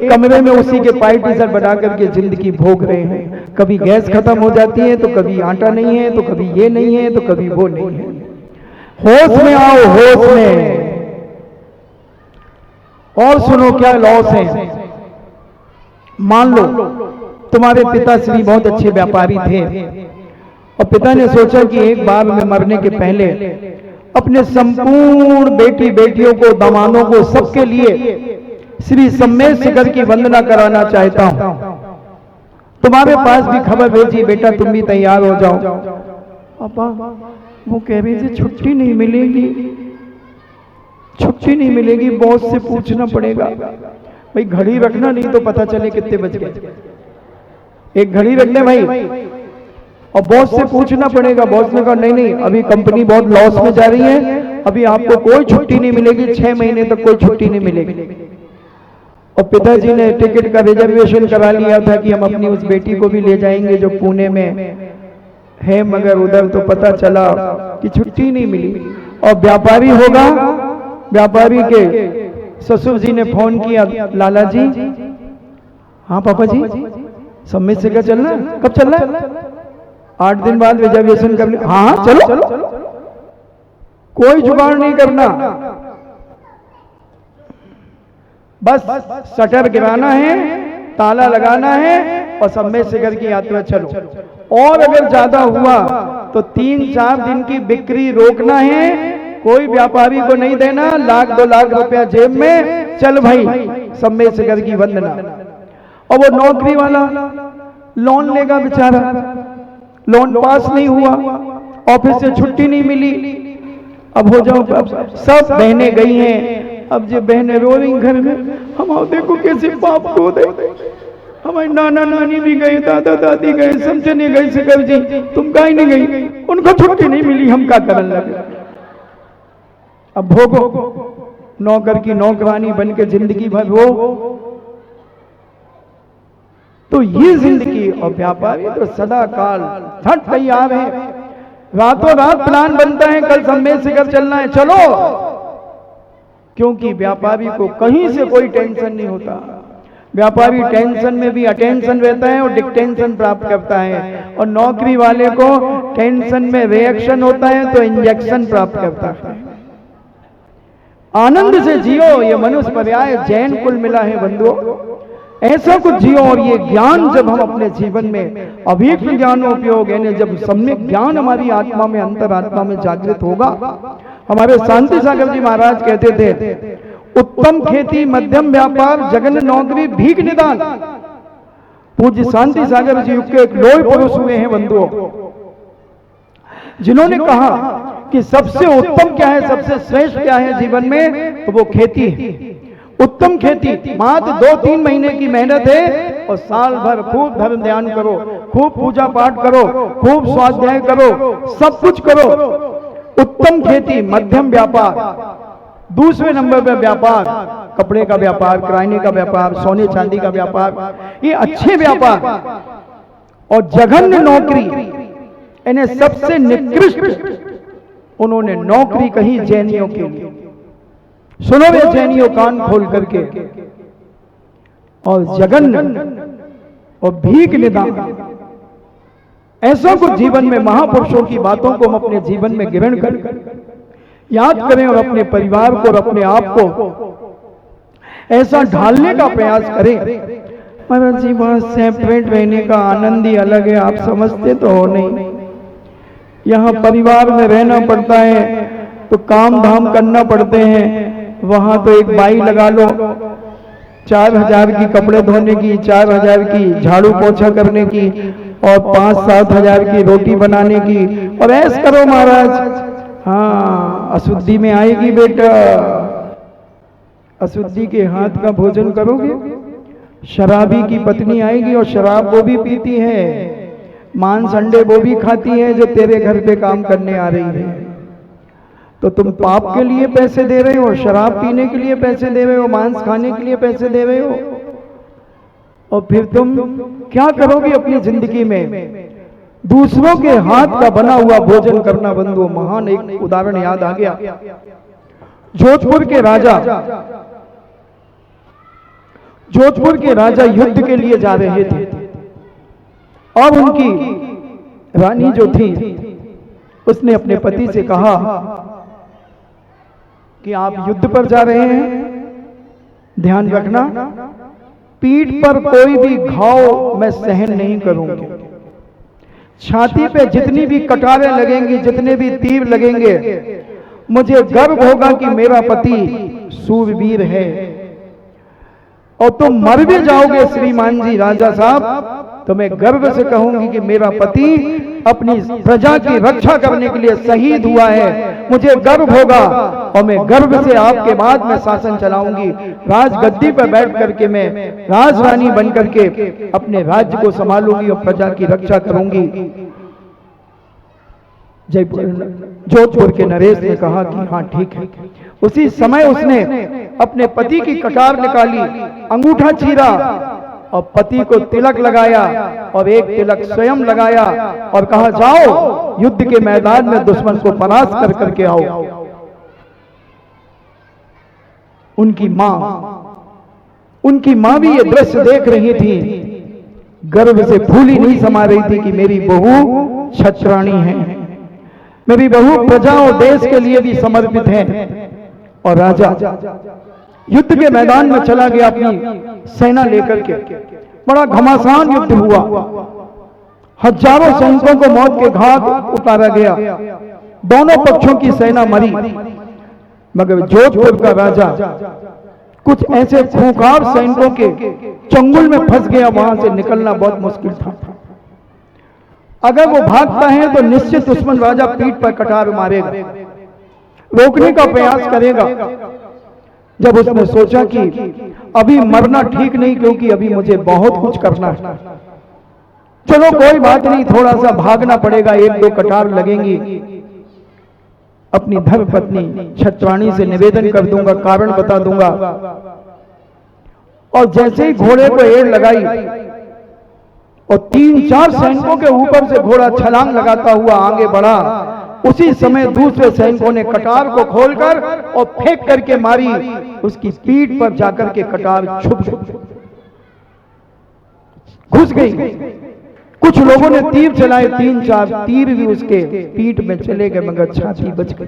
एक कमरे में उसी के पार्टीशन बना करके जिंदगी भोग रहे हैं। कभी गैस खत्म हो जाती है, तो कभी आटा नहीं है, तो कभी ये नहीं है, तो कभी वो नहीं है। होश में आओ, होश में। और सुनो क्या लॉस है। मान लो तुम्हारे पिताश्री बहुत अच्छे व्यापारी थे और पिता ने सोचा कि एक बार में मरने के पहले अपने संपूर्ण बेटी बेटियों को, दामादों को, सबके लिए श्री सम्मेद शिखर की वंदना कराना चाहता हूं। तुम्हारे पास भी खबर भेजी, बेटा तुम भी तैयार हो जाओ। पापा वो कह रही थी छुट्टी नहीं मिलेगी, छुट्टी नहीं मिलेगी, बॉस से पूछना पड़ेगा। भाई घड़ी रखना, नहीं तो पता चले कितने बज गए। एक घड़ी रख ले भाई, और बॉस से पूछना पड़ेगा। बॉस ने कहा नहीं नहीं, अभी कंपनी बहुत लॉस में जा रही है, अभी आपको कोई छुट्टी नहीं मिलेगी, 6 महीने तक कोई छुट्टी नहीं मिलेगी। और पिताजी ने टिकट का रिजर्वेशन करा लिया था कि हम अपनी उस बेटी को भी ले जाएंगे जो पुणे में है, मगर उधर तो पता चला कि छुट्टी नहीं मिली। और व्यापारी होगा, व्यापारी के ससुर जी ने फोन किया, लाला जी। हाँ पापा जी, सम्मेद शिखर चलना है? कब चलना है? 8 दिन बाद रिजर्वेशन कर लिया। हाँ चलो, कोई जुगाड़ नहीं करना, बस शटर गिराना है, ताला लगाना है और सम्मेद शिखर की यात्रा चलो। और अगर ज्यादा हुआ तो 3-4 दिन की बिक्री रोकना है, कोई व्यापारी को नहीं देना, 1-2 लाख रुपया जेब में, चल भाई सम्मेद शिखर की वंदना। और वो नौकरी वाला लोन लेगा बेचारा, लोन पास नहीं हुआ, ऑफिस से छुट्टी नहीं मिली। अब हो जाओ, सब बहनें गई हैं, अब जो बहनें रो रही घर में, हम देखो कैसे पाप को दे, हमारे नाना नानी भी गए, दादा दादी गए, समझने गए शिखर जी, तुम कहीं नहीं गई, उनको छुट्टी नहीं मिली, हम क्या करने लगे। अब भोगो, नौकर की नौकरानी बन के जिंदगी भर रो। तो ये जिंदगी, और व्यापारी तो सदा काल झट तैयार है, रातों रात प्लान बनता है, कल सम्मेद शिखर चलना है, चलो। क्योंकि व्यापारी को कहीं से कोई टेंशन नहीं होता। व्यापारी टेंशन में भी अटेंशन रहता है और डिक्टेंशन प्राप्त करता है, और नौकरी वाले को टेंशन में रिएक्शन होता है तो इंजेक्शन प्राप्त करता है। आनंद से जियो, ये मनुष्य पर्याय जैन कुल मिला है बंधुओं, ऐसा कुछ जियो। और ये ज्ञान जब हम अपने जीवन में अभिज्ञ ज्ञानोपयोग, यानी जब सम्यक ज्ञान हमारी आत्मा में, अंतरात्मा में जागृत होगा। हमारे शांति सागर जी महाराज कहते थे, उत्तम खेती, मध्यम व्यापार, जघन्य नौकरी, भीख निदान। पूज्य शांति सागर जी युग के एक लोह पुरुष हुए हैं बंधुओं, जिन्होंने कहा कि सबसे उत्तम क्या है, सबसे श्रेष्ठ क्या है जीवन में, तो वो खेती है। उत्तम खेती मात्र 2-3 महीने की मेहनत है, और साल भर खूब धर्म ध्यान करो, खूब पूजा पाठ करो, खूब स्वाध्याय करो, सब कुछ करो। उत्तम खेती। मध्यम व्यापार, दूसरे नंबर पर व्यापार, कपड़े का व्यापार, किराने का व्यापार, सोने चांदी का व्यापार, ये अच्छे व्यापार। और जघन्य नौकरी, इन्हें सबसे निकृष्ट उन्होंने नौकरी कही जैनियों के लिए। सुनो वे जैनियों, कान खोल करके। और जघन्य और भीख निदान, ऐसा कुछ जीवन में महापुरुषों की बातों को हम अपने जीवन में ग्रहण करें, याद करें, और अपने परिवार को और अपने आप को ऐसा ढालने का प्रयास करें। महाराज जी वहां सेपरेट रहने का आनंद ही अलग है, आप समझते तो हो नहीं। यहाँ परिवार में रहना पड़ता है तो काम धाम करना पड़ते हैं, वहां तो एक बाई लगा लो, 4,000 की कपड़े धोने की, 4,000 की झाड़ू पोछा करने की, और 5-7 हजार की रोटी बनाने की, और ऐस करो महाराज। हाँ, अशुद्धि में आएगी बेटा, अशुद्धि के हाथ का भोजन करोगे। शराबी की पत्नी आएगी और शराब वो भी पीती है, मांस अंडे वो भी खाती है जो तेरे घर पे काम करने आ रही है। तो तुम पाप के लिए पैसे दे रहे हो, शराब पीने के लिए पैसे दे रहे हो, मांस खाने के लिए पैसे दे रहे हो, और फिर तुम क्या करोगे अपनी जिंदगी में? दूसरों के हाथ का बना हुआ भोजन करना। बंधुओं, महान एक उदाहरण याद आ गया। जोधपुर के राजा, जोधपुर के राजा युद्ध के लिए जा रहे थे और उनकी रानी जो थी उसने अपने पति से कहा कि आप युद्ध पर जा रहे हैं, ध्यान रखना पीठ पर कोई भी घाव मैं सहन नहीं करूंगी। छाती पे जितनी भी कटारें लगेंगी, जितने भी तीर लगेंगे, मुझे गर्व होगा कि मेरा पति सूरवीर है। और तुम मर भी जाओगे श्रीमान जी राजा साहब, तो मैं गर्व से कहूंगी कि मेरा पति अपनी प्रजा की रक्षा करने के लिए शहीद हुआ है। मुझे गर्व होगा और मैं गर्व से आपके बाद में शासन चलाऊंगी। राजगद्दी पर बैठ करके मैं राजरानी बन करके अपने राज्य को संभालूंगी और प्रजा की रक्षा करूंगी। जोधपुर के नरेश ने कहा कि हाँ ठीक है। उसी समय उसने अपने पति की कटार निकाली, अंगूठा चीरा और पति को तिलक लगाया और एक तिलक स्वयं लगाया और कहा जाओ युद्ध के मैदान में दुश्मन को परास्त कर करके आओ। उनकी मां भी ये दृश्य देख रही थी, गर्व से फूली नहीं समा रही थी कि मेरी बहू छत्राणी है, मेरी बहू प्रजा और देश के लिए भी समर्पित है। और राजा युद्ध के मैदान में चला गया अपनी सेना लेकर के। बड़ा घमासान युद्ध हुआ, हजारों सैनिकों को मौत के घाट उतारा गया, दोनों पक्षों की सेना मरी, मगर जोधपुर का राजा कुछ ऐसे खूंखार सैनिकों के चंगुल में फंस गया, वहां से निकलना बहुत मुश्किल था। अगर वो भागता है तो निश्चित दुश्मन राजा पीठ पर कटार मारेगा, रोकने का प्रयास करेगा। जब उसने सोचा कि अभी मरना ठीक नहीं, क्योंकि अभी मुझे बहुत कुछ करना है, चलो कोई बात नहीं, थोड़ा सा भागना पड़ेगा, एक दो कटार लगेंगी, अपनी धर्म पत्नी छत्राणी से निवेदन कर दूंगा, कारण बता दूंगा। और जैसे ही घोड़े को एड़ लगाई और 3-4 सैनिकों के ऊपर से घोड़ा छलांग लगाता हुआ आगे बढ़ा, उसी समय दूसरे सैनिकों ने कटार को खोलकर और फेंक करके मारी, उसकी पीठ पर जाकर के कटार छुप घुस गई। कुछ लोगों ने तीर चलाए, 3-4 तीर भी उसके पीठ में चले गए, मगर छाती बच गई।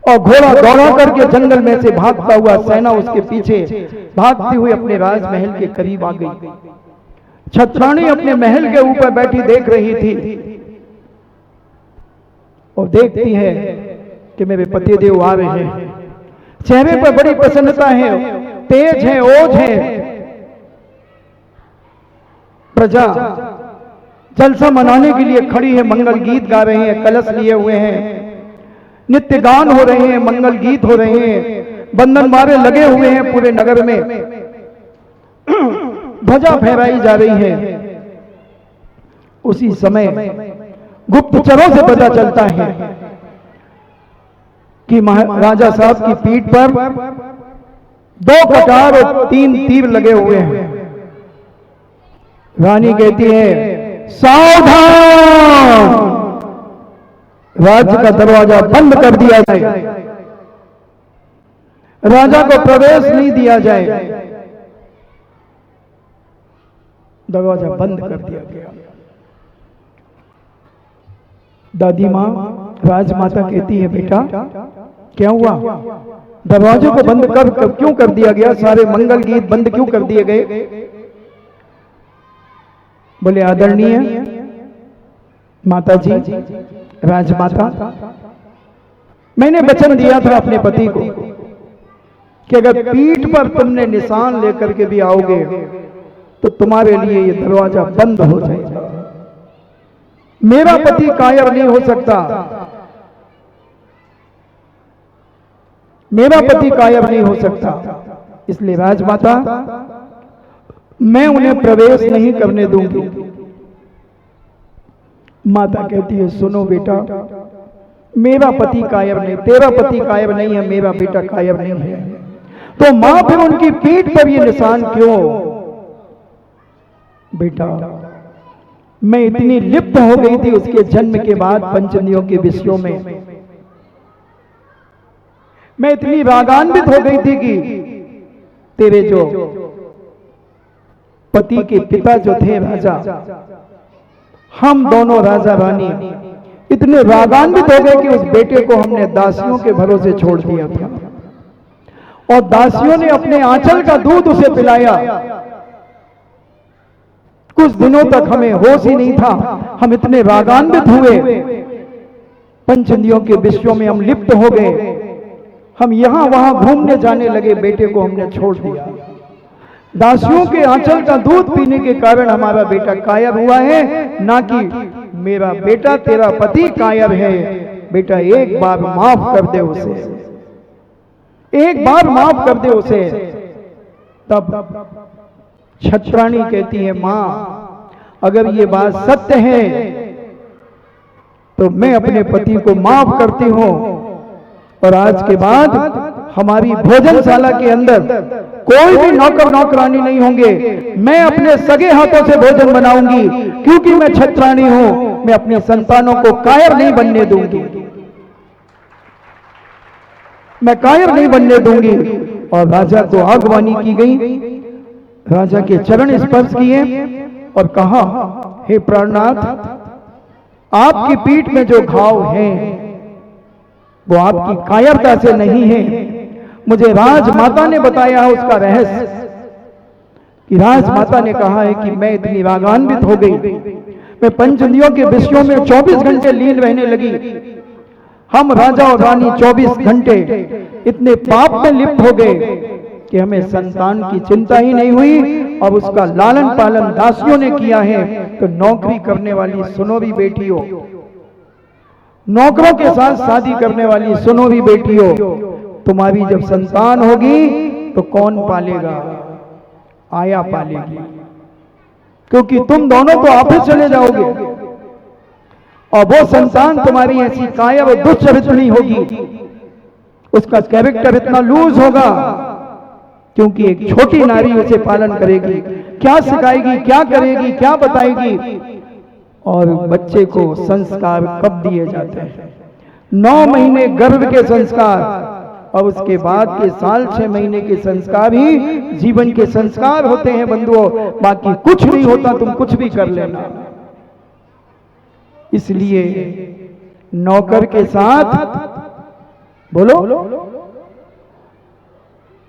और घोड़ा दौड़ा करके जंगल में से भागता हुआ, सेना उसके पीछे भागती हुई अपने राजमहल के करीब आ गई। छत्राणी अपने महल के ऊपर बैठी देख रही थी और देखती है कि मेरे पतिदेव आ रहे हैं, चेहरे पर बड़ी प्रसन्नता है, तेज है, ओज है। प्रजा जलसा मनाने के लिए खड़ी है, मंगल गीत गा रहे हैं, कलश लिए हुए हैं, नित्य गान हो रहे हैं, मंगल गीत हो रहे हैं, बंधन मारे लगे हुए हैं पूरे नगर में, ध्वजा फहराई जा रही है। उसी समय गुप्तचरों से पता चलता है कि राजा साहब की पीठ पर 2 कटार और 3 तीर लगे हुए हैं। रानी कहती है सावधान, राज्य का दरवाजा बंद कर दिया जाए, राजा को प्रवेश नहीं दिया जाए। दरवाजा बंद कर दिया गया। दादी माँ राजमाता कहती है बेटा क्या हुआ, दरवाजे को बंद क्यों कर दिया गया, सारे मंगल गीत बंद क्यों कर दिए गए? बोले आदरणीय माता जी, राजमाता, मैंने वचन दिया था अपने पति को कि अगर पीठ पर तुमने निशान लेकर के भी आओगे तो तुम्हारे लिए ये दरवाजा बंद हो जाएगा। मेरा पति कायर नहीं हो सकता, मेरा पति कायर नहीं हो सकता, इसलिए राजमाता मैं उन्हें प्रवेश नहीं करने दूंगी। माता कहती है सुनो बेटा, मेरा पति कायर नहीं, तेरा पति कायर नहीं है, मेरा बेटा कायर नहीं है, तो मां फिर उनकी पीठ पर ये निशान क्यों? बेटा मैं इतनी लिप्त हो गई थी उसके जन्म के बाद पंचनियों के विषयों में, मैं इतनी रागान्वित हो गई थी कि तेरे जो पति के पिता जो थे राजा, हम दोनों राजा रानी इतने रागान्वित हो गए कि उस बेटे को हमने दासियों के भरोसे छोड़ दिया था और दासियों ने अपने आंचल का दूध उसे पिलाया। कुछ दिनों तक हमें होश ही नहीं था, हम इतने रागान्वित हुए, पंचेंद्रियों के विषयों में हम लिप्त हो गए, हम यहां वहां घूमने जाने लगे, बेटे को हमने छोड़ दिया। दासियों के आंचल का दूध पीने के कारण हमारा बेटा कायर हुआ है, ना कि मेरा बेटा तेरा पति कायर है। बेटा एक बार माफ कर दे उसे, एक बार माफ कर दे उसे। तब छत्राणी कहती है, मां अगर ये बात सत्य है तो मैं अपने पति को माफ करती हूं और आज के बाद हमारी भोजनशाला के अंदर कोई भी नौकर नौकरानी नहीं होंगे, मैं अपने सगे हाथों से भोजन बनाऊंगी, क्योंकि मैं छत्राणी हूं, मैं अपनी संतानों को कायर नहीं बनने दूंगी, मैं कायर नहीं बनने दूंगी। और राजा को आगवानी की गई, राजा के चरण स्पर्श किए और कहा, हे प्राणनाथ, आपकी पीठ में जो घाव हैं वो आपकी कायरता से नहीं है। मुझे राजमाता ने बताया है उसका रहस्य, कि राजमाता ने कहा है कि मैं इतनी रागान्वित हो गई, मैं पंचेंद्रियों के विषयों में 24 घंटे लीन रहने लगी। हम राजा और रानी 24 घंटे इतने पाप में लिप्त हो गए कि हमें संतान की चिंता ही नहीं हुई, और उसका लालन पालन दासियों ने किया है। तो नौकरी करने वाली सुनो भी बेटियों, नौकरों के साथ शादी करने वाली सुनो भी बेटियों, तुम्हारी जब संतान होगी तो कौन पालेगा? आया पालेगी, क्योंकि तुम दोनों तो ऑफिस चले जाओगे और वो संतान तुम्हारी ऐसी कायर और दुष्चरित्री होगी, उसका कैरेक्टर इतना लूज होगा, क्योंकि एक छोटी नारी उसे पालन करेगी, क्या सिखाएगी, क्या करेगी, क्या बताएगी। और बच्चे को संस्कार कब दिए जाते हैं? 9 महीने गर्भ के संस्कार, और उसके बाद के साल 6 महीने के संस्कार ही जीवन के संस्कार होते हैं बंधुओं, बाकी कुछ नहीं होता, तुम कुछ भी कर लेना। इसलिए नौकर के साथ बोलो,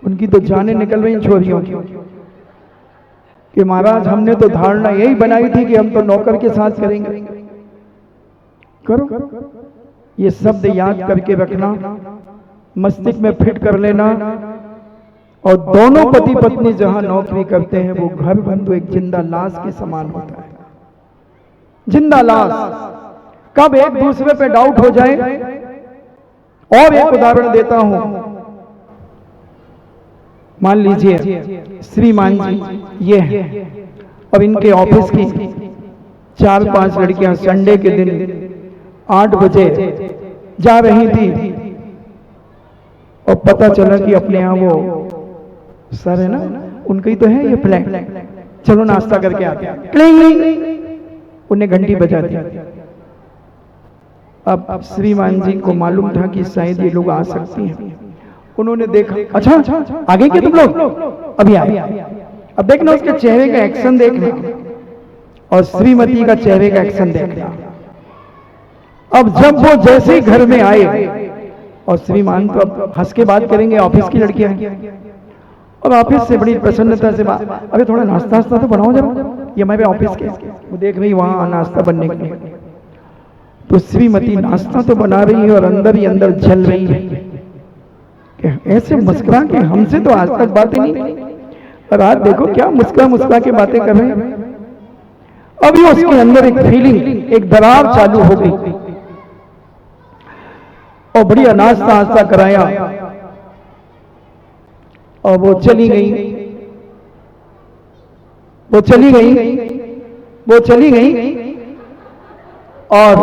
उनकी तो जानें निकल रही छोरियों की, कि महाराज हमने तो धारणा यही बनाई थी कि हम तो नौकर के साथ करेंगे। करो, ये शब्द याद करके रखना, मस्तिष्क में फिट कर लेना। और दोनों पति पत्नी जहां नौकरी करते हैं वो घर बंधु एक जिंदा लाश के समान होता है, जिंदा लाश। कब एक दूसरे पे डाउट हो जाए। और एक उदाहरण देता हूं, मान लीजिए श्रीमान जी ये हैं और इनके ऑफिस की 4-5 लड़कियां संडे के दिन 8 बजे जा रही थी और पता चला कि अपने यहाँ वो सर है ना, उनका ही तो है ये फ्लैट, चलो नाश्ता करके आते हैं। उन्हें घंटी बजा दी। अब श्रीमान जी को मालूम था कि शायद ये लोग आ सकती हैं। उन्होंने देखा, अच्छा आगे क्या तुम लोग? अभी आए। अब देखना उसके चेहरे का एक्शन देखना और श्रीमती का चेहरे का एक्शन देखना। अब जब वो जैसे ही घर में आए और श्रीमान तो अब हंस के बात करेंगे, ऑफिस की लड़कियां और ऑफिस से बड़ी प्रसन्नता से बात, अरे थोड़ा नाश्ता वास्ता तो बनाओ जरा, ये हमारे ऑफिस के। वो देख रही वहां नाश्ता बनने के लिए, तो श्रीमती नाश्ता तो बना रही है और अंदर ही अंदर जल रही है। ऐसे मुस्कुरा के हमसे तो आज तक बातें नहीं, और आज देखो क्या मुस्कुरा मुस्कुरा के बातें कर रहे हैं। अभी उसके अंदर एक फीलिंग, एक दरार चालू हो गई और बढ़िया नाश्ता आस्ता कराया और वो चली गई, वो चली गई, वो चली गई और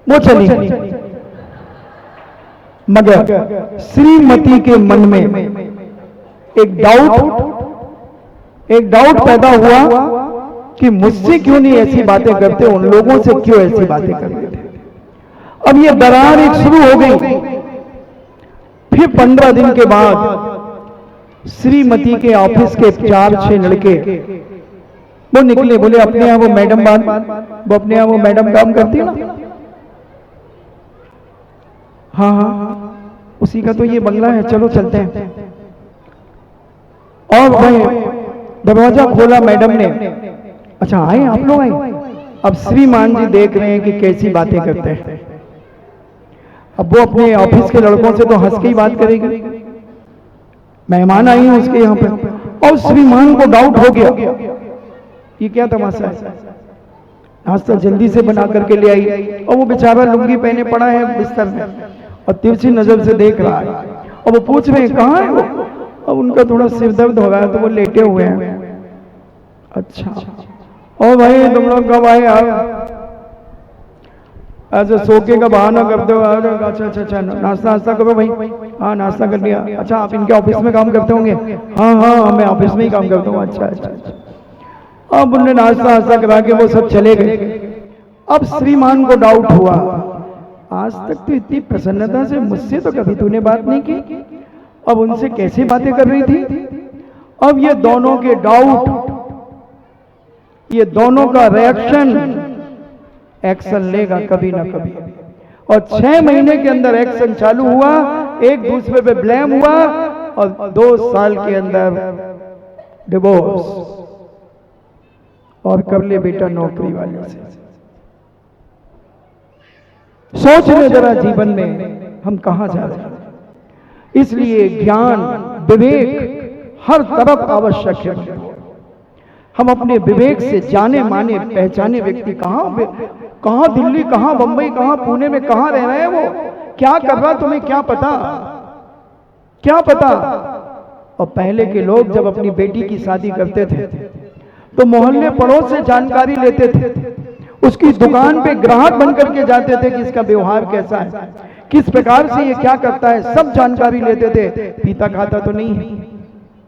वो चली गई। मगर श्रीमती के मन में एक डाउट पैदा हुआ कि मुझसे क्यों नहीं ऐसी बातें करते, उन लोगों से क्यों ऐसी बातें करते थे। अब ये दरार एक शुरू हो गई। फिर 15 दिन के बाद श्रीमती के ऑफिस के 4-6 लड़के वो निकले, बोले अपने यहाँ वो मैडम वो अपने यहाँ वो मैडम काम करती है ना, हाँ हाँ उसी का तो ये बंगला है, चलो चलते हैं। और भाई दरवाजा खोला मैडम ने, अच्छा आए आप लोग आए। अब श्रीमान जी देख रहे हैं कि कैसी बातें करते हैं। अब वो अपने ऑफिस के लड़कों से तो हंस के ही बात करेगी, मेहमान आई हैं उसके यहाँ पे। और श्रीमान को डाउट हो गया ये क्या तमाशा है, नाश्ता जल्दी से बना करके ले आई और वो बेचारा लुंगी पहने पड़ा है बिस्तर में और तिरछी नजर से देख रहा है। और वो पूछ रहे हैं कहाँ है वो, अब उनका थोड़ा सिर दर्द हो रहा है तो वो लेटे हुए हैं। अच्छा और भाई तुम लोग कब आए यार, ऐसे सोके का बहाना करते हो। अच्छा अच्छा अच्छा नाश्ता नाश्ता करो भाई, हाँ नाश्ता कर लिया। अच्छा आप इनके ऑफिस में काम करते होंगे, हाँ हाँ मैं ऑफिस में ही काम करता हूँ। अच्छा अच्छा अच्छा। अब उनने नाश्ता नाश्ता करा के वो सब चले गए। अब श्रीमान को डाउट हुआ, आज तक तो इतनी प्रसन्नता से मुझसे तो कभी तूने बात नहीं की, अब उनसे कैसी बातें कर रही थी। अब ये दोनों के डाउट, ये दोनों का रिएक्शन एक्शन लेगा कभी ना कभी। और 6 महीने के अंदर एक्शन चालू हुआ, एक दूसरे पे ब्लेम हुआ और 2 साल के अंदर डिवोर्स। और कर ले बेटा नौकरी वाले से। सोच ले जरा जीवन में हम कहां जा रहे हैं। इसलिए ज्ञान विवेक हर तरफ आवश्यक है। हम अपने विवेक से जाने माने पहचाने व्यक्ति कहां दिल्ली, कहां बंबई, कहां पुणे में कहां रह रहे हैं, वो क्या कर रहा तुम्हें क्या पता, क्या पता। और पहले के लोग जब अपनी बेटी की शादी करते थे तो मोहल्ले पड़ोस से जानकारी लेते थे, उसकी दुकान पे ग्राहक बन करके जाते थे कि इसका व्यवहार कैसा है, किस प्रकार से ये क्या करता है, सब जानकारी लेते थे। पीता खाता तो नहीं है,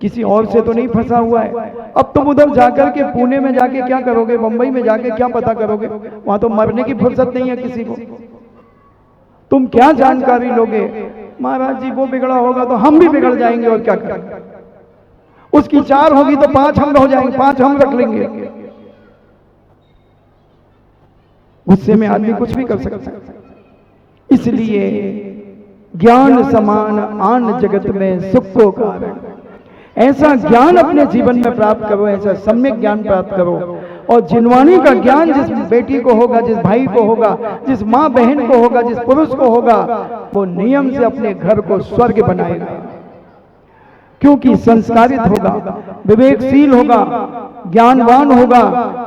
किसी और से तो नहीं फंसा हुआ है। अब तुम उधर जाकर के पुणे में जाके क्या करोगे, मुंबई में जाके क्या पता करोगे, वहां तो मरने की फुर्सत नहीं है किसी को। तुम क्या जानकारी लोगे। महाराज जी वो बिगड़ा होगा तो हम भी बिगड़ जाएंगे और क्या करेंगे। उसकी 4 होगी तो 5 हम हो जाएंगे, 5 हम रख लेंगे। गुस्से में आदमी कुछ भी कर सकता है। इसलिए ज्ञान समान आन जगत में सुख को कारण, ऐसा ज्ञान अपने जीवन में प्राप्त करो, ऐसा सम्यक ज्ञान प्राप्त करो। और जिनवानी का ज्ञान जिस बेटी को होगा, जिस भाई को होगा, जिस माँ बहन को होगा, जिस पुरुष को होगा, वो नियम से अपने घर को स्वर्ग बनाएगा, क्योंकि संस्कारित होगा, विवेकशील होगा, ज्ञानवान होगा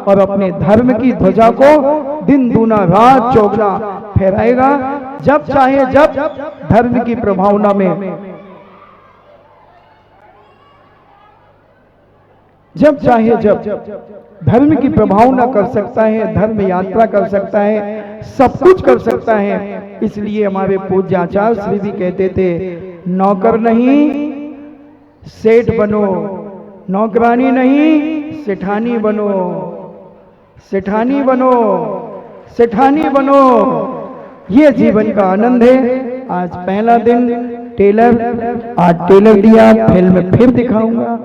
और अपने धर्म की ध्वजा को दिन दूना रात चौगुना फहराएगा। जब चाहे जब धर्म की प्रभावना में, जब चाहे जब धर्म की प्रभावना कर सकता है, धर्म यात्रा कर सकता है, सब कुछ कर सकता है। इसलिए हमारे पूज्य आचार्य श्री भी कहते थे, नौकर नहीं सेठ बनो, नौकरानी नहीं सेठानी बनो, सेठानी बनो, सेठानी बनो। ये जीवन का आनंद है। आज पहला दिन टेलर, आज टेलर दिया, फिल्म फिर दिखाऊंगा।